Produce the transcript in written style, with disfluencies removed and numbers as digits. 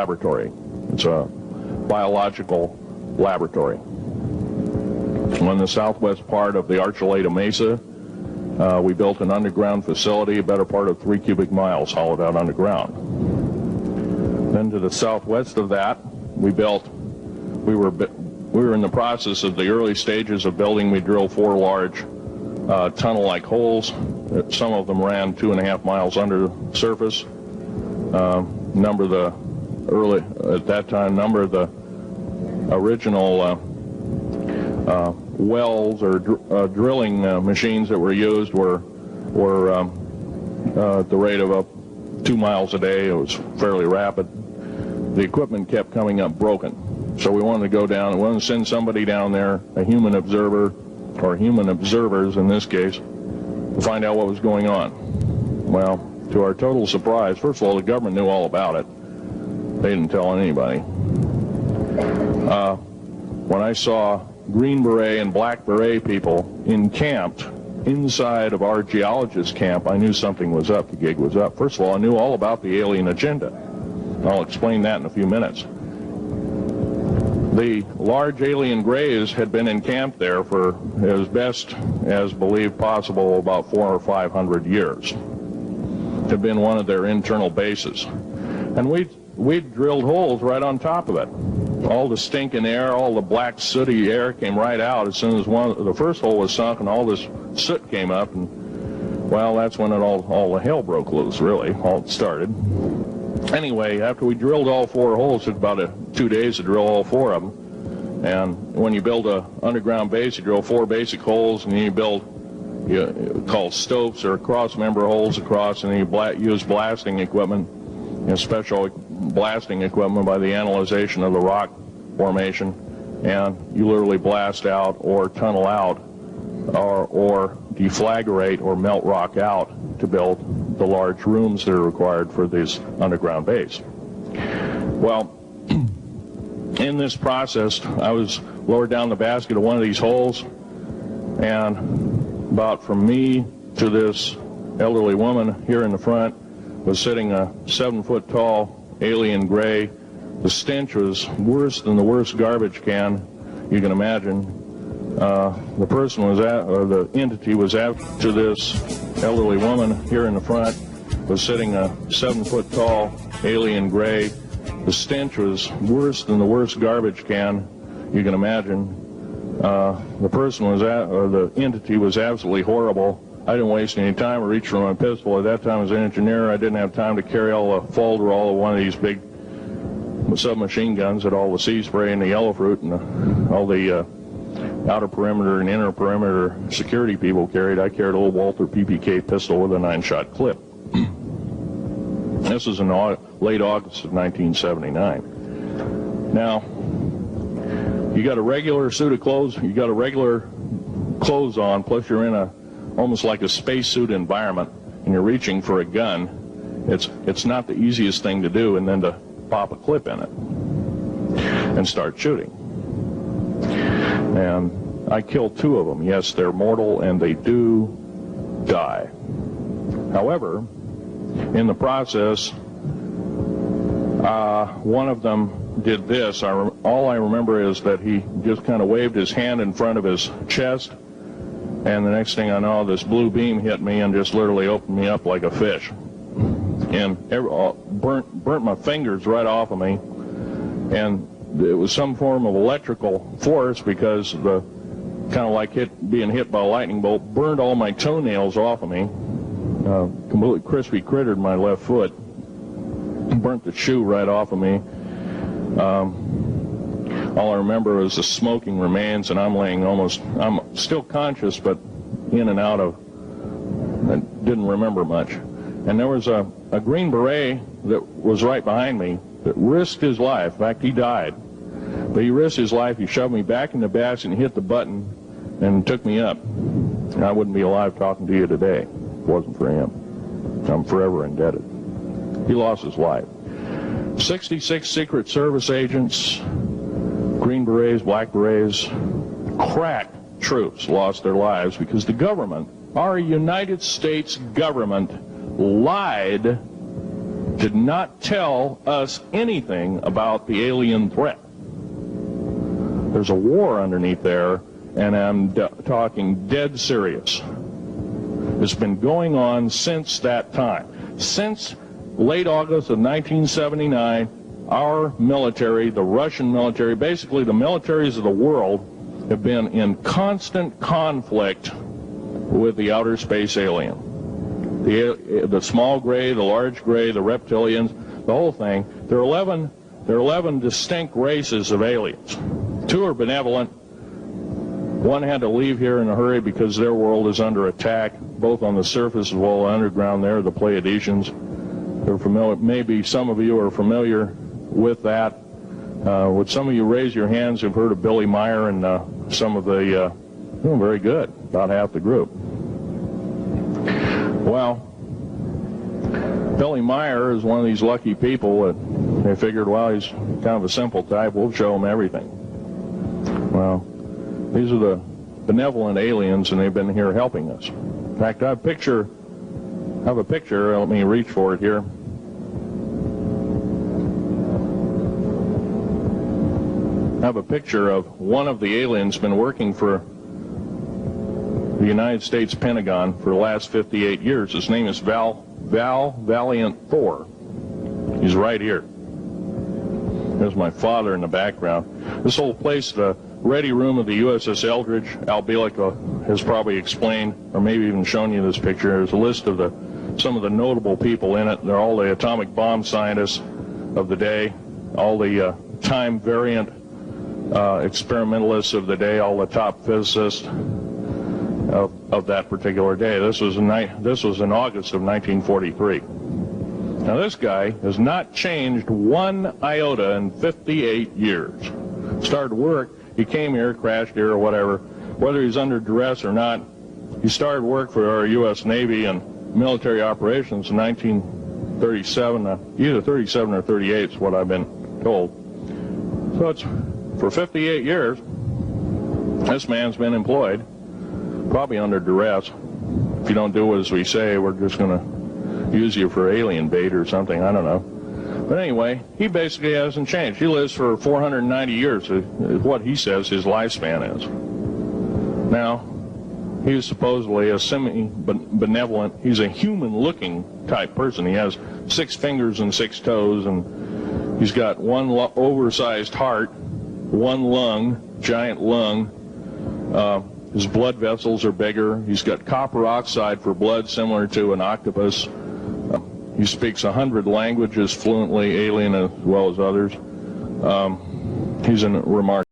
laboratory. It's a biological laboratory. On the southwest part of the Archuleta Mesa, we built an underground facility, a better part of 3 cubic miles hollowed out underground. Then to the southwest of that, we were in the process of the early stages of building. We drilled 4 large tunnel-like holes. Some of them ran 2.5 miles under the surface. Number of the original wells or drilling machines that were used were at the rate of 2 miles a day. It was fairly rapid. The equipment kept coming up broken. So we wanted to go down, we wanted to send somebody down there, a human observer, or human observers in this case, to find out what was going on. Well, to our total surprise, first of all, the government knew all about it. They didn't tell anybody. When I saw Green Beret and Black Beret people encamped inside of our geologist camp, I knew something was up, the gig was up. First of all, I knew all about the alien agenda. I'll explain that in a few minutes. The large alien grays had been encamped there for as best as believed possible about 400 or 500 years. It had been one of their internal bases. And we'd drilled holes right on top of it. All the stinking air, all the black sooty air came right out as soon as the first hole was sunk, and all this soot came up, and well, that's when all the hell broke loose, really, all started. Anyway, after we drilled all 4 holes, it took about 2 days to drill all 4 of them. And when you build an underground base, you drill 4 basic holes, and then you build called stopes or cross-member holes across, and then you use blasting equipment, special blasting equipment by the analyzation of the rock formation, and you literally blast out or tunnel out or deflagrate or melt rock out to build the large rooms that are required for this underground base. Well, in this process, I was lowered down the basket of one of these holes, and about from me to this elderly woman here in the front was sitting a 7-foot-tall alien gray. The stench was worse than the worst garbage can you can imagine. The person was or the entity was to this elderly woman here in the front was sitting a 7-foot-tall alien gray. The stench was worse than the worst garbage can you can imagine. The person was or the entity was absolutely horrible. I didn't waste any time. I reached for my pistol. At that time, as an engineer, I didn't have time to carry all the folderol of one of these big submachine guns that all the sea spray and the yellow fruit and all the outer perimeter and inner perimeter security people carried. I carried a little Walther PPK pistol with a 9-shot clip. This was in late August of 1979. Now, you got a regular suit of clothes, you got a regular clothes on, plus you're in almost like a spacesuit environment, and you're reaching for a gun. It's not the easiest thing to do, and then to pop a clip in it and start shooting. And I killed 2 of them. Yes, they're mortal, and they do die. However, in the process, one of them did this. All I remember is that he just kind of waved his hand in front of his chest, and the next thing I know, this blue beam hit me and just literally opened me up like a fish. And burnt my fingers right off of me. And it was some form of electrical force, because the kind of like being hit by a lightning bolt burned all my toenails off of me. Completely crispy crittered my left foot. Burnt the shoe right off of me. All I remember is the smoking remains, and I'm still conscious, but in and out of, I didn't remember much. And there was a Green Beret that was right behind me that risked his life. In fact, he died. But he risked his life. He shoved me back in the basket and hit the button and took me up. And I wouldn't be alive talking to you today if it wasn't for him. I'm forever indebted. He lost his life. 66 Secret Service agents, Green Berets, Black Berets, crack troops lost their lives because the government, our United States government, lied did not tell us anything about the alien threat. There's a war underneath there, and I'm talking dead serious. It's been going on since that time. Since late August of 1979, our military, the Russian military, basically the militaries of the world, have been in constant conflict with the outer space alien. The small gray, the large gray, the reptilians, the whole thing. There are 11 distinct races of aliens. 2 are benevolent. 1 had to leave here in a hurry because their world is under attack, both on the surface as well as underground. There, the Pleiadians. They're familiar. Maybe some of you are familiar with that. Would some of you raise your hands who've heard of Billy Meyer and some of the, very good, about half the group. Well, Billy Meyer is one of these lucky people that they figured, well, he's kind of a simple type, we'll show him everything. Well, these are the benevolent aliens, and they've been here helping us. In fact, I have a picture, let me reach for it here. I have a picture of one of the aliens been working for the United States Pentagon for the last 58 years. His name is Val Valiant Thor. He's right here. There's my father in the background. This whole place, the ready room of the USS Eldridge, Al Bielek has probably explained, or maybe even shown you this picture. There's a list of some of the notable people in it. They're all the atomic bomb scientists of the day, all the time variant experimentalists of the day, all the top physicists of that particular day. This was in August of 1943. Now this guy has not changed one iota in 58 years. Started work, he came here, crashed here or whatever, whether he's under duress or not. He started work for our U.S. Navy and military operations in 1937, either 37 or 38 is what I've been told. So it's for 58 years, this man's been employed, probably under duress. If you don't do as we say, we're just going to use you for alien bait or something, I don't know. But anyway, he basically hasn't changed. He lives for 490 years, is what he says his lifespan is. Now, he's supposedly a semi-benevolent, he's a human-looking type person. He has 6 fingers and 6 toes, and he's got one oversized heart, 1 lung, giant lung. His blood vessels are bigger. He's got copper oxide for blood, similar to an octopus. He speaks 100 languages fluently, alien as well as others. He's a remarkable